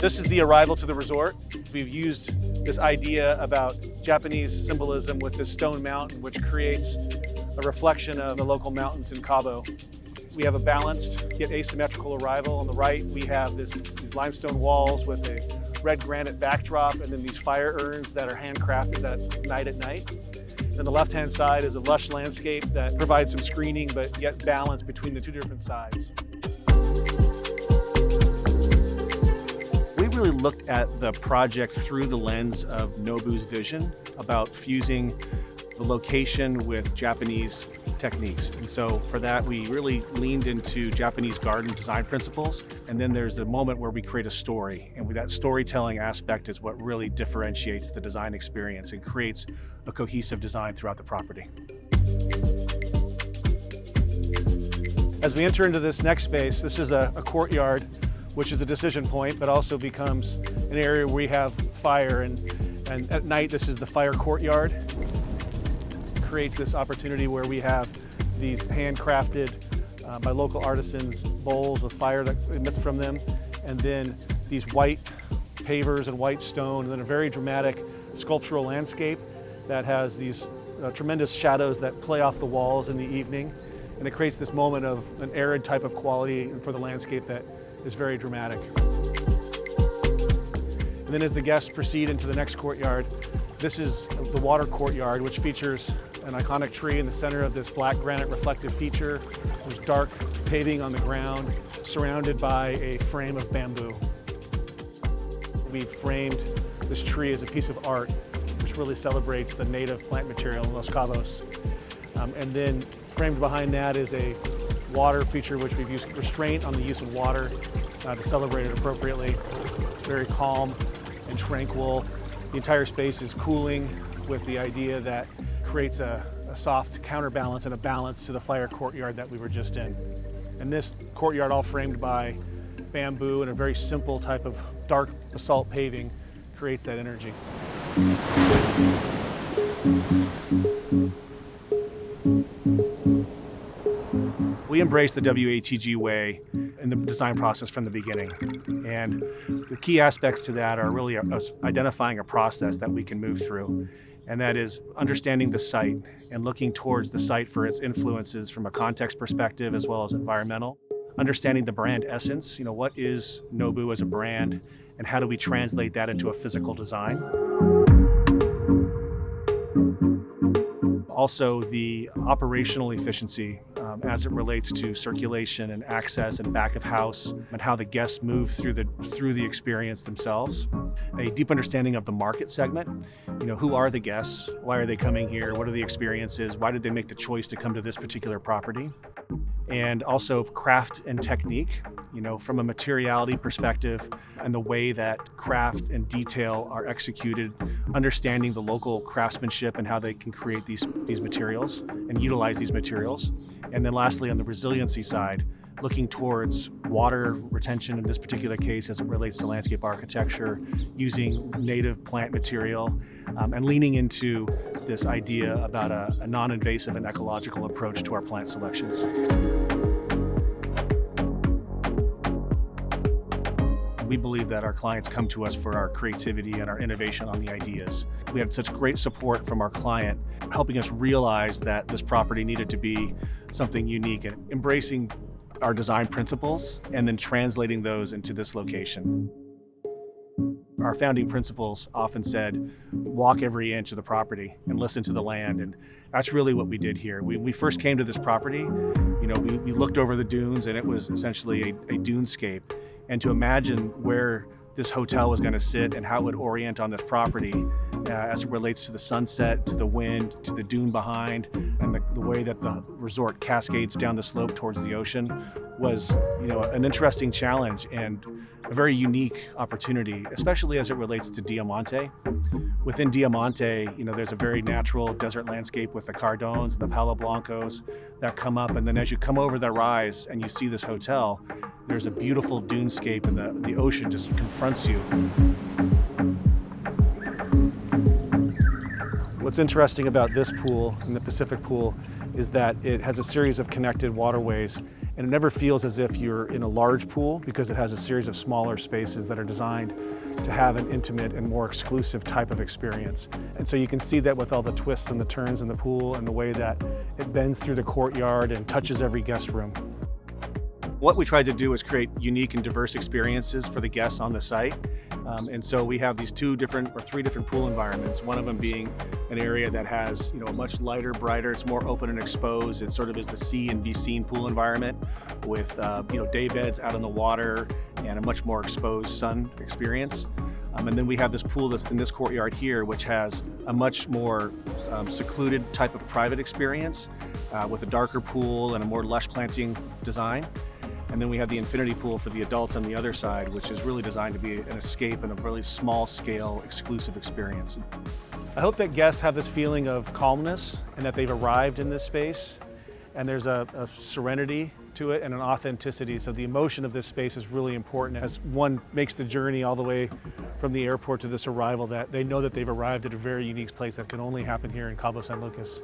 This is the arrival to the resort. We've used this idea about Japanese symbolism with this stone mountain, which creates a reflection of the local mountains in Cabo. We have a balanced yet asymmetrical arrival. On the right, we have these limestone walls with a red granite backdrop, and then these fire urns that are handcrafted that night at night. And the left-hand side is a lush landscape that provides some screening, but yet balance between the two different sides. We really looked at the project through the lens of Nobu's vision about fusing the location with Japanese techniques. And so for that, we really leaned into Japanese garden design principles. And then there's the moment where we create a story. And that storytelling aspect is what really differentiates the design experience and creates a cohesive design throughout the property. As we enter into this next space, this is a courtyard, which is a decision point, but also becomes an area where we have fire. And at night, this is the fire courtyard. Creates this opportunity where we have these handcrafted by local artisans bowls with fire that emits from them, and then these white pavers and white stone, and then a very dramatic sculptural landscape that has these tremendous shadows that play off the walls in the evening, and it creates this moment of an arid type of quality for the landscape that is very dramatic. And then as the guests proceed into the next courtyard, this is the water courtyard, which features an iconic tree in the center of this black granite reflective feature. There's dark paving on the ground, surrounded by a frame of bamboo. We framed this tree as a piece of art, which really celebrates the native plant material in Los Cabos. And then framed behind that is a water feature, which we've used restraint on the use of water to celebrate it appropriately. It's very calm and tranquil. The entire space is cooling with the idea that creates a soft counterbalance and a balance to the fire courtyard that we were just in. And this courtyard, all framed by bamboo and a very simple type of dark basalt paving, creates that energy. We embrace the WATG way in the design process from the beginning. And the key aspects to that are really us identifying a process that we can move through. And that is understanding the site and looking towards the site for its influences from a context perspective as well as environmental. Understanding the brand essence, what is Nobu as a brand, and how do we translate that into a physical design? Also, the operational efficiency as it relates to circulation and access and back of house, and how the guests move through the experience themselves. A deep understanding of the market segment. Who are the guests? Why are they coming here? What are the experiences? Why did they make the choice to come to this particular property? And also craft and technique, from a materiality perspective and the way that craft and detail are executed, understanding the local craftsmanship and how they can create these materials and utilize these materials. And then lastly, on the resiliency side, looking towards water retention in this particular case as it relates to landscape architecture, using native plant material, and leaning into this idea about a non-invasive and ecological approach to our plant selections. We believe that our clients come to us for our creativity and our innovation on the ideas. We had such great support from our client, helping us realize that this property needed to be something unique and embracing our design principles and then translating those into this location. Our founding principles often said, walk every inch of the property and listen to the land. And that's really what we did here. When we first came to this property, we looked over the dunes, and it was essentially a dunescape. And to imagine where this hotel was going to sit and how it would orient on this property as it relates to the sunset, to the wind, to the dune behind, and the way that the resort cascades down the slope towards the ocean was, an interesting challenge and a very unique opportunity, especially as it relates to Diamante. Within Diamante, there's a very natural desert landscape with the Cardones and the Palo Blancos that come up, and then as you come over the rise and you see this hotel, there's a beautiful dunescape, and the ocean just confronts you. What's interesting about this pool and the Pacific pool is that it has a series of connected waterways, and it never feels as if you're in a large pool because it has a series of smaller spaces that are designed to have an intimate and more exclusive type of experience. And so you can see that with all the twists and the turns in the pool and the way that it bends through the courtyard and touches every guest room. What we tried to do is create unique and diverse experiences for the guests on the site. And so we have these three different pool environments, one of them being an area that has a much lighter, brighter, it's more open and exposed. It sort of is the see and be seen pool environment with day beds out on the water and a much more exposed sun experience. And then we have this pool that's in this courtyard here, which has a much more secluded type of private experience with a darker pool and a more lush planting design. And then we have the infinity pool for the adults on the other side, which is really designed to be an escape and a really small scale exclusive experience. I hope that guests have this feeling of calmness and that they've arrived in this space, and there's a serenity to it and an authenticity. So the emotion of this space is really important as one makes the journey all the way from the airport to this arrival, that they know that they've arrived at a very unique place that can only happen here in Cabo San Lucas.